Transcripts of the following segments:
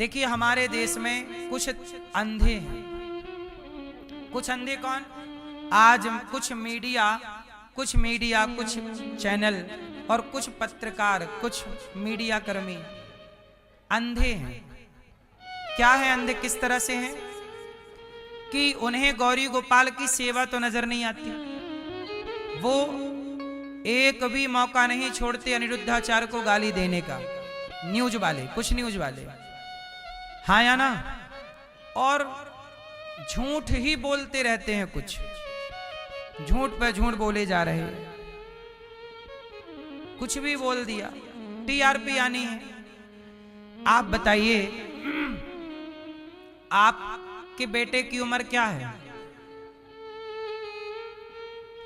देखिए हमारे देश में कुछ अंधे हैं। कुछ अंधे कौन? आज कुछ मीडिया कुछ चैनल और कुछ पत्रकार, कुछ मीडिया कर्मी अंधे हैं। क्या है अंधे? किस तरह से हैं कि उन्हें गौरी गोपाल की सेवा तो नजर नहीं आती, वो एक भी मौका नहीं छोड़ते अनिरुद्धाचार्य को गाली देने का। न्यूज वाले, कुछ न्यूज वाले, हाँ या ना, और झूठ ही बोलते रहते हैं, कुछ झूठ पे झूठ बोले जा रहे हैं। कुछ भी बोल दिया, टीआरपी आनी है। आप बताइए, आपके बेटे की उम्र क्या है?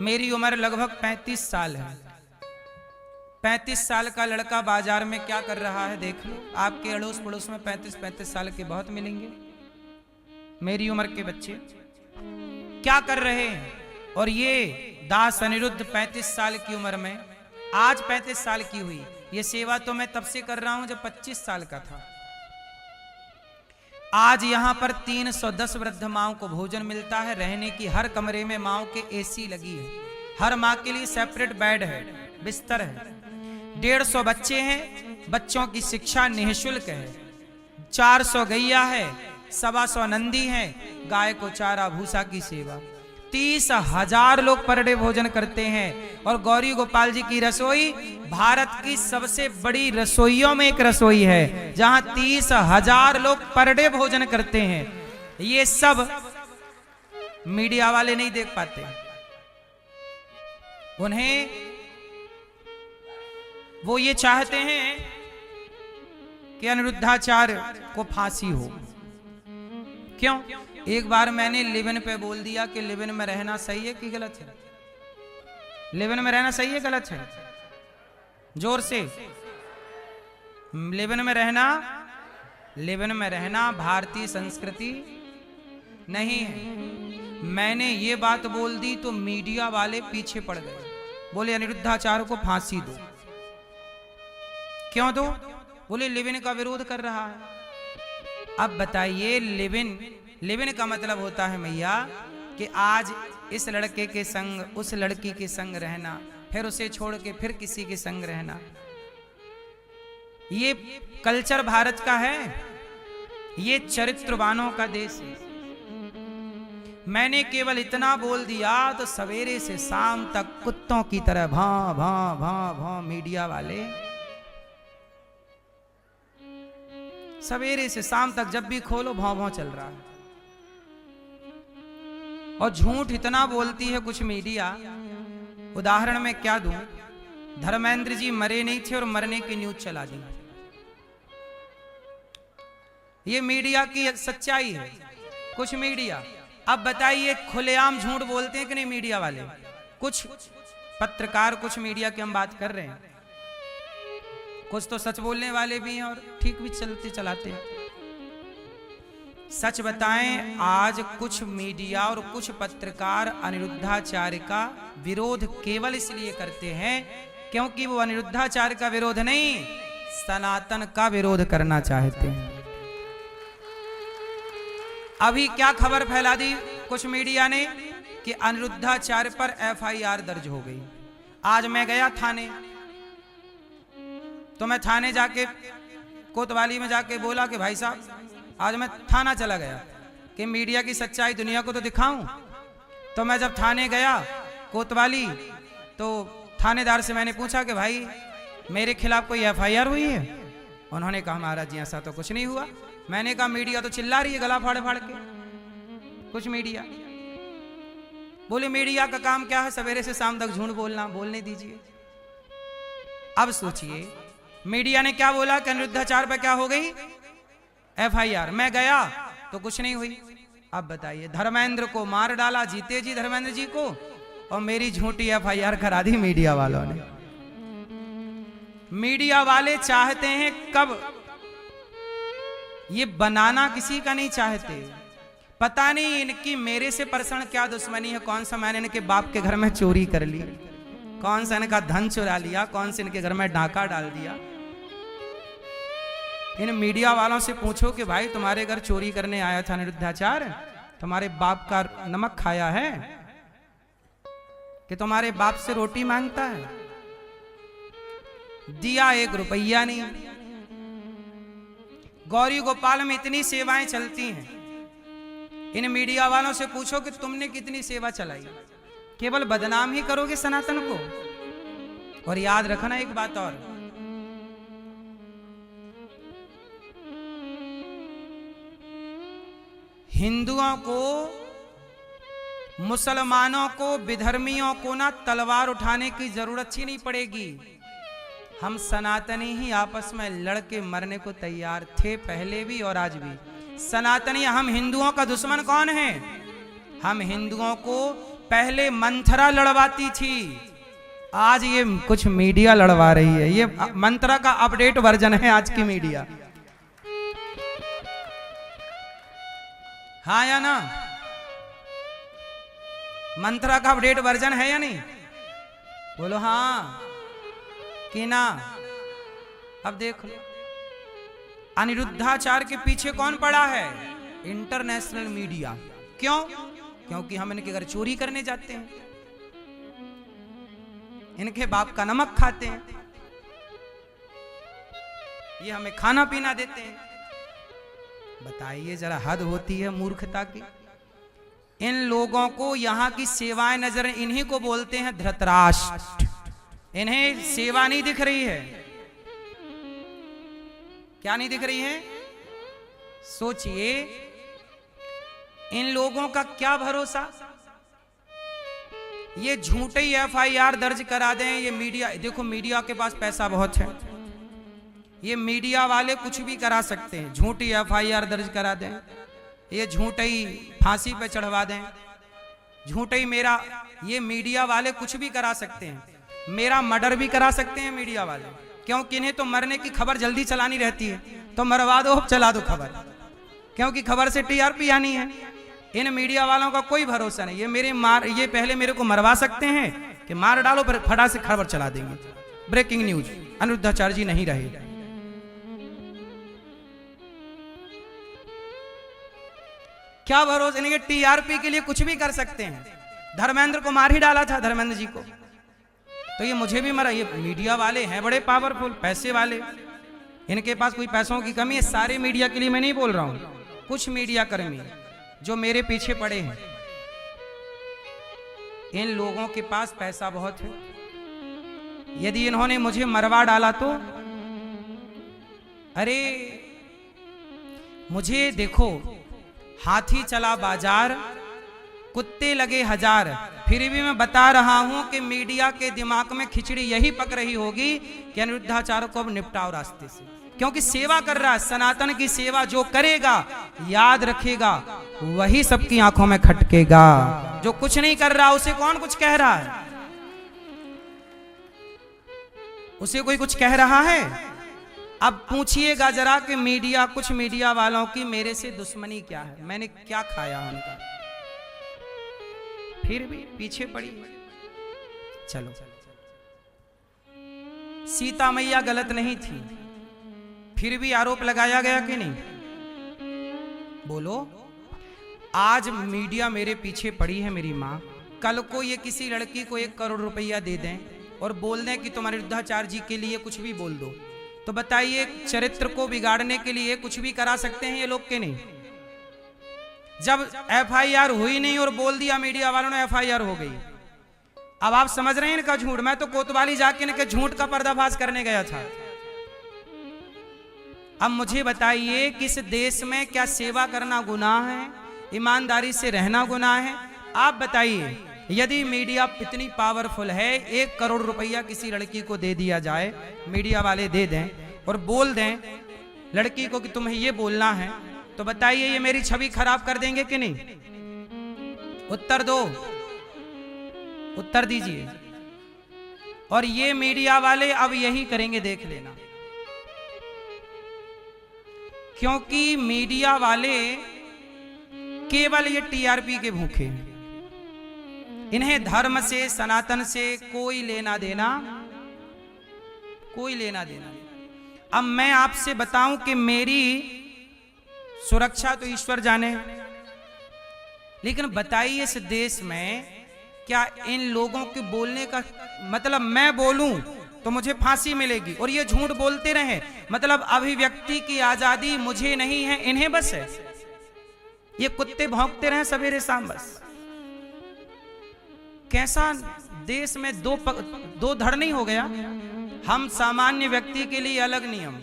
मेरी उम्र लगभग 35 साल है। 35 साल का लड़का बाजार में क्या कर रहा है देख लो। आपके अड़ोस पड़ोस में 35 साल के बहुत मिलेंगे। मेरी उम्र के बच्चे क्या कर रहे हैं? और ये दास अनिरुद्ध 35 साल की उम्र में, आज 35 साल की हुई, ये सेवा तो मैं तब से कर रहा हूं जब 25 साल का था। आज यहां पर 310 वृद्ध माओं को भोजन मिलता है। रहने की हर कमरे में माओं के एसी लगी है। हर मां के लिए सेपरेट बेड है, बिस्तर है। 150 बच्चे हैं, बच्चों की शिक्षा निःशुल्क है। 400 गैया है, 125 नंदी हैं, गाय को चारा भूसा की सेवा। 30,000 लोग पर डे भोजन करते हैं। और गौरी गोपाल जी की रसोई भारत की सबसे बड़ी रसोइयों में एक रसोई है, जहां 30,000 लोग पर डे भोजन करते हैं। ये सब मीडिया वाले नहीं देख पाते। उन्हें, वो ये चाहते हैं कि अनिरुद्धाचार्य को फांसी हो। क्यों? एक बार मैंने लिविन पे बोल दिया कि लिविन में रहना सही है कि गलत है? लिविन में रहना सही है गलत है? जोर से। लिविन में रहना भारतीय संस्कृति नहीं है। मैंने ये बात बोल दी तो मीडिया वाले पीछे पड़ गए, बोले अनिरुद्धाचार्य को फांसी दो। क्यों दो? बोले लिविन का विरोध कर रहा है। अब बताइए, लिविन का मतलब होता है मैया कि आज इस लड़के के संग उस लड़की के संग रहना, फिर उसे छोड़ के फिर किसी के संग रहना। ये कल्चर भारत का है, ये चरित्रवानों का देश है। मैंने केवल इतना बोल दिया तो सवेरे से शाम तक कुत्तों की तरह भां भां भां भां मीडिया वाले, सवेरे से शाम तक जब भी खोलो भां भां चल रहा है। और झूठ इतना बोलती है कुछ मीडिया। उदाहरण में क्या दूं? धर्मेंद्र जी मरे नहीं थे और मरने की न्यूज चला दी। ये मीडिया की सच्चाई है, कुछ मीडिया। अब बताइए, खुलेआम झूठ बोलते हैं कि नहीं मीडिया वाले? कुछ पत्रकार, कुछ मीडिया की हम बात कर रहे हैं। कुछ तो सच बोलने वाले भी हैं और ठीक भी चलाते हैं। सच बताएं, आज कुछ मीडिया और कुछ पत्रकार अनिरुद्धाचार्य का विरोध केवल इसलिए करते हैं क्योंकि वो अनिरुद्धाचार्य का विरोध नहीं, सनातन का विरोध करना चाहते हैं। अभी क्या खबर फैला दी कुछ मीडिया ने कि अनिरुद्धाचार्य पर FIR दर्ज हो गई। आज मैं गया थाने, तो मैं थाने जाके कोतवाली में जाके बोला कि भाई साहब, आज मैं थाना चला गया कि मीडिया की सच्चाई दुनिया को तो दिखाऊं। तो मैं जब थाने गया कोतवाली, तो थानेदार से मैंने पूछा कि भाई मेरे खिलाफ कोई FIR हुई है? उन्होंने कहा महाराज जी ऐसा तो कुछ नहीं हुआ। मैंने कहा मीडिया तो चिल्ला रही है गला फाड़ फाड़ के। कुछ मीडिया बोले मीडिया का काम क्या है, सवेरे से शाम तक झूठ बोलना, बोलने दीजिए। अब सोचिए, मीडिया ने क्या बोला कि अनिरुद्धाचार्य पर क्या हो गई FIR। मैं गया तो कुछ नहीं हुई। अब बताइए, धर्मेंद्र को मार डाला, जीते जी धर्मेंद्र जी को, और मेरी झूठी FIR करा दी मीडिया वालों ने। मीडिया वाले चाहते हैं कब, ये बनाना किसी का नहीं चाहते। पता नहीं इनकी मेरे से पर्सनल क्या दुश्मनी है। कौन सा मैंने इनके बाप के घर में चोरी कर ली, कौन सा इनका धन चुरा लिया, कौन से इनके घर में डाका डाल दिया। इन मीडिया वालों से पूछो कि भाई तुम्हारे घर चोरी करने आया था अनिरुद्धाचार्य, तुम्हारे बाप का नमक खाया है कि तुम्हारे बाप से रोटी मांगता है? दिया 1 रुपया नहीं। गौरी गोपाल में इतनी सेवाएं चलती हैं, इन मीडिया वालों से पूछो कि तुमने कितनी सेवा चलाई। केवल बदनाम ही करोगे सनातन को। और याद रखना एक बात और, हिंदुओं को, मुसलमानों को, विधर्मियों को ना तलवार उठाने की जरूरत ही नहीं पड़ेगी। हम सनातनी ही आपस में लड़के मरने को तैयार थे, पहले भी और आज भी। सनातनी, हम हिंदुओं का दुश्मन कौन है? हम हिंदुओं को पहले मंथरा लड़वाती थी, आज ये कुछ मीडिया लड़वा रही है। ये मंत्रा का अपडेट वर्जन है आज की मीडिया। हाँ या ना? मंत्रा का अपडेट वर्जन है या नहीं? बोलो हाँ कि ना? अब देख लो, अनिरुद्धाचार्य के पीछे कौन पड़ा है? International media. क्यों? क्योंकि हम इनके घर चोरी करने जाते हैं, इनके बाप का नमक खाते हैं, ये हमें खाना पीना देते हैं। बताइए जरा, हद होती है मूर्खता की। इन लोगों को यहाँ की सेवाएं नजर, इन्हीं को बोलते हैं धृतराष्ट्र। इन्हें सेवा नहीं दिख रही है। क्या नहीं दिख रही है? सोचिए, इन लोगों का क्या भरोसा? ये झूठे ही FIR दर्ज करा दें। ये मीडिया, देखो मीडिया के पास पैसा बहुत है, ये मीडिया वाले कुछ भी करा सकते हैं। झूठी FIR दर्ज करा दें, ये झूठे ही फांसी पे चढ़वा दें, झूठे ही मेरा, ये मीडिया वाले कुछ भी करा सकते हैं। मेरा मर्डर भी करा सकते हैं मीडिया वाले, क्योंकि इन्हें तो मरने की खबर जल्दी चलानी रहती है, तो मरवा दो, चला दो खबर, क्योंकि खबर से TRP आनी है। इन मीडिया वालों का कोई भरोसा नहीं। ये पहले मेरे को मरवा सकते हैं कि मार डालो, फिर फटा से खबर चला देंगे। ब्रेकिंग न्यूज, अनिरुद्धाचार्य जी नहीं रहे। क्या भरोसा? इनके TRP के लिए कुछ भी कर सकते हैं। धर्मेंद्र को मार ही डाला था, धर्मेंद्र जी को, तो ये मुझे भी मरा। ये मीडिया वाले हैं बड़े पावरफुल, पैसे वाले, इनके पास कोई पैसों की कमी है। सारे मीडिया के लिए मैं नहीं बोल रहा हूं, कुछ मीडिया कर्मी जो मेरे पीछे पड़े हैं, इन लोगों के पास पैसा बहुत है। यदि इन्होंने मुझे मरवा डाला तो, अरे मुझे देखो, हाथी चला बाजार, कुत्ते लगे 1000, फिर भी मैं बता रहा हूं कि मीडिया के दिमाग में खिचड़ी यही पक रही होगी कि अनिरुद्धाचार्य को अब निपटाओ रास्ते से, क्योंकि सेवा कर रहा है। सनातन की सेवा जो करेगा, याद रखेगा, वही सबकी आंखों में खटकेगा। जो कुछ नहीं कर रहा, उसे कौन कुछ कह रहा है? उसे कोई कुछ कह रहा है? अब पूछिएगा जरा कि मीडिया, कुछ मीडिया वालों की मेरे से दुश्मनी क्या है? मैंने क्या खाया उनका? फिर भी पीछे पड़ी। चलो, सीता मैया गलत नहीं थी, फिर भी आरोप लगाया गया कि नहीं? बोलो। आज मीडिया मेरे पीछे पड़ी है, मेरी माँ। कल को ये किसी लड़की को 1 करोड़ रुपया दे दें और बोल दें कि तुम अनिरुद्धाचार्य जी के लिए कुछ भी बोल दो, तो बताइए, चरित्र को बिगाड़ने के लिए कुछ भी करा सकते हैं ये लोग के नहीं? जब FIR हुई नहीं और बोल दिया मीडिया वालों ने, FIR हो गई। अब आप समझ रहे हैं इनका झूठ। मैं तो कोतवाली जाके इनके झूठ का पर्दाफाश करने गया था। अब मुझे बताइए, किस देश में क्या सेवा करना गुनाह है? ईमानदारी से रहना गुनाह है? आप बताइए। यदि मीडिया इतनी पावरफुल है, 1 करोड़ रुपया किसी लड़की को दे दिया जाए, मीडिया वाले दे दें और बोल दें लड़की को कि तुम्हें ये बोलना है, तो बताइए ये मेरी छवि खराब कर देंगे कि नहीं? उत्तर दो, उत्तर दीजिए। और ये मीडिया वाले अब यही करेंगे, देख लेना। क्योंकि मीडिया वाले केवल ये TRP के भूखे हैं। इन्हें धर्म से, सनातन से कोई लेना देना, कोई लेना देना नहीं। अब मैं आपसे बताऊं कि मेरी सुरक्षा तो ईश्वर जाने, लेकिन बताइए इस देश में क्या इन लोगों के बोलने का मतलब मैं बोलूं तो मुझे फांसी मिलेगी और ये झूठ बोलते रहे, मतलब अभिव्यक्ति की आजादी मुझे नहीं है, इन्हें बस है। ये कुत्ते भौंकते रहे सवेरे शाम बस। कैसा देश में दो धड़ नहीं हो गया। हम सामान्य व्यक्ति के लिए अलग नियम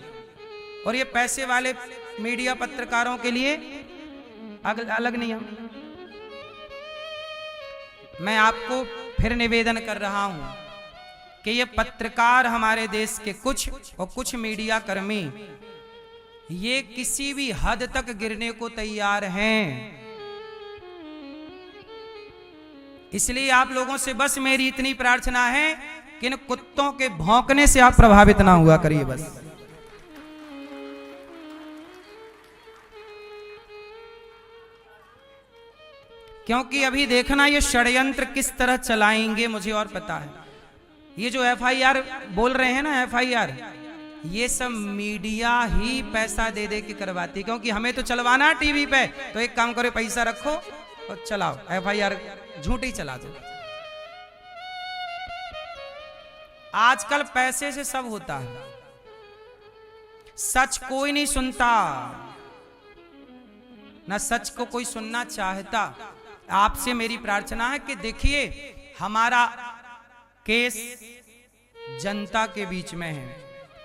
और ये पैसे वाले मीडिया पत्रकारों के लिए अलग नियम। मैं आपको फिर निवेदन कर रहा हूं कि ये पत्रकार हमारे देश के कुछ मीडिया कर्मी ये किसी भी हद तक गिरने को तैयार हैं। इसलिए आप लोगों से बस मेरी इतनी प्रार्थना है कि इन कुत्तों के भौंकने से आप प्रभावित ना हुआ करिए बस। क्योंकि अभी देखना ये षड्यंत्र किस तरह चलाएंगे मुझे और पता है। ये जो FIR बोल रहे हैं ना, FIR, ये सब मीडिया ही पैसा दे दे के करवाती, क्योंकि हमें तो चलवाना है टीवी पे, तो एक काम करो पैसा रखो और चलाओ FIR, झूठी चला दो। आजकल पैसे से सब होता है, सच कोई नहीं सुनता, ना सच को कोई सुनना चाहता। आपसे मेरी प्रार्थना है कि देखिए हमारा केस जनता के बीच में है।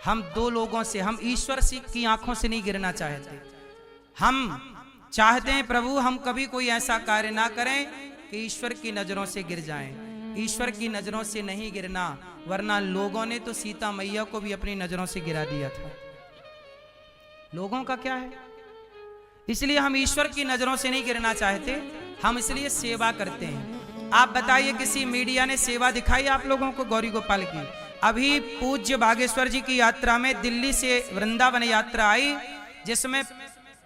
हम दो लोगों से, हम ईश्वर की आंखों से नहीं गिरना चाहते। हम चाहते हैं प्रभु हम कभी कोई ऐसा कार्य ना करें कि ईश्वर की नजरों से गिर जाएं। ईश्वर की नजरों से नहीं गिरना, वरना लोगों ने तो सीता मैया को भी अपनी नजरों से गिरा दिया था। लोगों का क्या है, इसलिए हम ईश्वर की नजरों से नहीं गिरना चाहते, हम इसलिए सेवा करते हैं। आप बताइए किसी मीडिया ने सेवा दिखाई आप लोगों को गौरी गोपाल की? अभी पूज्य बागेश्वर जी की यात्रा में दिल्ली से वृंदावन यात्रा आई, जिसमें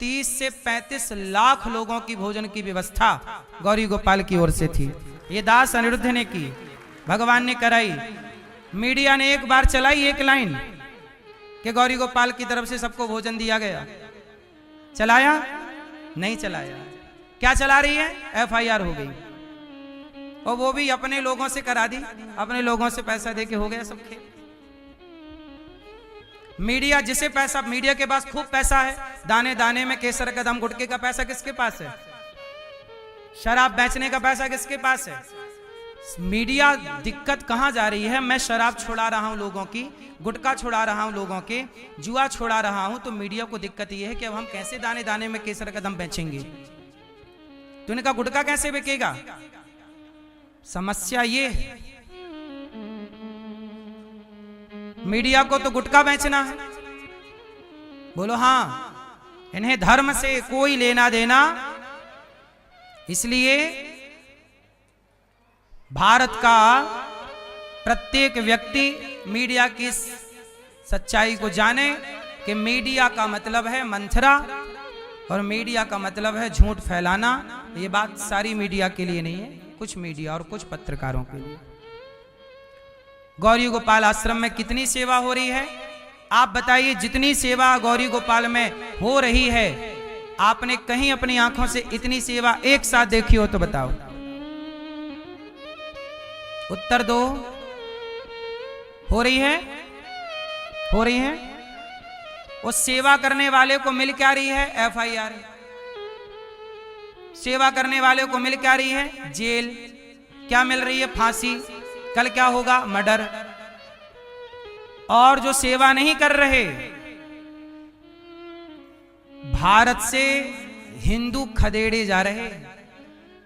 30 से 35 लाख लोगों की भोजन की व्यवस्था गौरी गोपाल की ओर से थी। ये दास अनिरुद्ध ने की, भगवान ने कराई। मीडिया ने एक बार चलाई एक लाइन कि गौरी गोपाल की तरफ से सबको भोजन दिया गया, चलाया? नहीं चलाया। क्या चला रही है? FIR हो गई, और वो भी अपने लोगों से करा दी, अपने लोगों से पैसा देके हो गया सब खेल। मीडिया जिसे पैसा, मीडिया के पास खूब पैसा है, दाने दाने में केसर कदम गुटके का पैसा किसके पास है? शराब बेचने का पैसा किसके पास है? मीडिया दिक्कत कहां जा रही है? मैं शराब छुड़ा रहा हूं लोगों की, गुटखा छुड़ा रहा हूं लोगों के, जुआ छुड़ा रहा हूं, तो मीडिया को दिक्कत यह है कि अब हम कैसे दाने दाने में केसर कदम बेचेंगे, तो इनका गुटखा कैसे बिकेगा? समस्या ये है। मीडिया को तो गुटखा बेचना है, बोलो हाँ, इन्हें धर्म से कोई लेना देना। इसलिए भारत का प्रत्येक व्यक्ति मीडिया की सच्चाई को जाने कि मीडिया का मतलब है मंथरा और मीडिया का मतलब है झूठ फैलाना। ये बात सारी मीडिया के लिए नहीं है, कुछ मीडिया और कुछ पत्रकारों के लिए। गौरी गोपाल आश्रम में कितनी सेवा हो रही है आप बताइए? जितनी सेवा गौरी गोपाल में हो रही है, आपने कहीं अपनी आंखों से इतनी सेवा एक साथ देखी हो तो बताओ, उत्तर दो। हो रही है? हो रही है? उस सेवा करने वाले को मिल क्या रही है? FIR। सेवा करने वाले को मिल क्या रही है? जेल। क्या मिल रही है? फांसी। कल क्या होगा? मर्डर। और जो सेवा नहीं कर रहे, भारत से हिंदू खदेड़े जा रहे,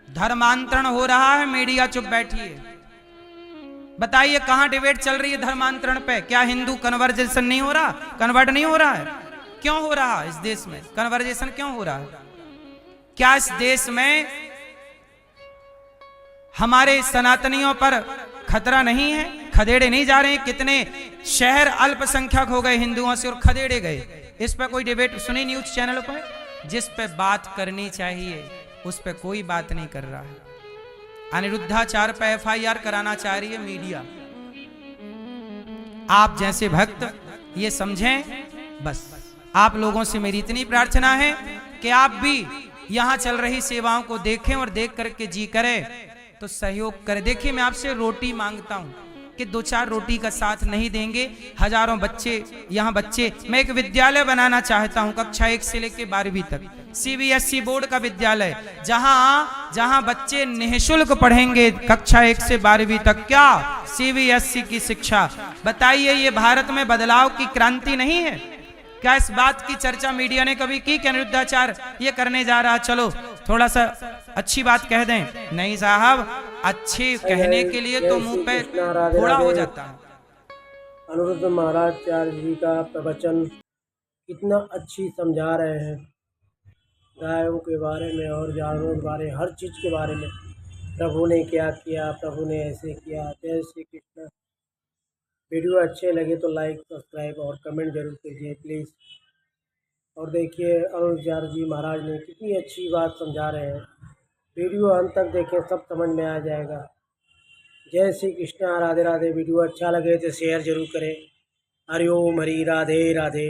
धर्मांतरण हो रहा है, मीडिया चुप बैठी है। बताइए कहां डिबेट चल रही है धर्मांतरण पे? क्या हिंदू कन्वर्जेशन नहीं हो रहा? कन्वर्ट नहीं हो रहा है? क्यों हो रहा है इस देश में कन्वर्जेशन? क्यों हो रहा है? क्या इस देश में हमारे सनातनियों पर खतरा नहीं है? खदेड़े नहीं जा रहे हैं? कितने शहर अल्पसंख्यक हो गए हिंदुओं से और खदेड़े गए। इस पर कोई डिबेट सुनी न्यूज चैनल पर? जिस पे बात करनी चाहिए उस पे कोई बात नहीं कर रहा है। अनिरुद्धाचार्य पे FIR कराना चाह रही है मीडिया। आप जैसे भक्त ये समझें बस आप लोगों से मेरी इतनी प्रार्थना है कि आप भी यहाँ चल रही सेवाओं को देखें और देख करके जी करें तो सहयोग करें। देखिए मैं आपसे रोटी मांगता हूँ कि 2-4 रोटी का साथ नहीं देंगे। हजारों बच्चे यहाँ मैं एक विद्यालय बनाना चाहता हूँ कक्षा 1 से लेकर 12वीं तक, CBSE बोर्ड का विद्यालय, जहाँ बच्चे निःशुल्क पढ़ेंगे कक्षा 1 से 12वीं तक। क्या CBSE की शिक्षा? बताइए ये भारत में बदलाव की क्रांति नहीं है क्या? इस बात की चर्चा मीडिया ने कभी की कि अनिरुद्धाचार्य ये करने जा रहा? चलो थोड़ा सा अच्छी बात कह दें। नहीं साहब, अच्छे कहने के लिए तो मुंह पे थोड़ा हो जाता है। अनिरुद्ध महाराज जी का प्रवचन कितना अच्छी समझा रहे हैं, गायों के बारे में और जानवरों के बारे में, हर चीज़ के बारे में। प्रभु ने क्या किया, प्रभु ने ऐसे किया। जय श्री कृष्ण। वीडियो अच्छे लगे तो लाइक, सब्सक्राइब और कमेंट जरूर कीजिए प्लीज़। और देखिए अनिरुद्धाचार्य जी महाराज ने कितनी अच्छी बात समझा रहे हैं। वीडियो अंत तक देखें, सब समझ में आ जाएगा। जय श्री कृष्ण, राधे राधे। वीडियो अच्छा लगे तो शेयर जरूर करें। हरि ओम, हरि राधे राधे।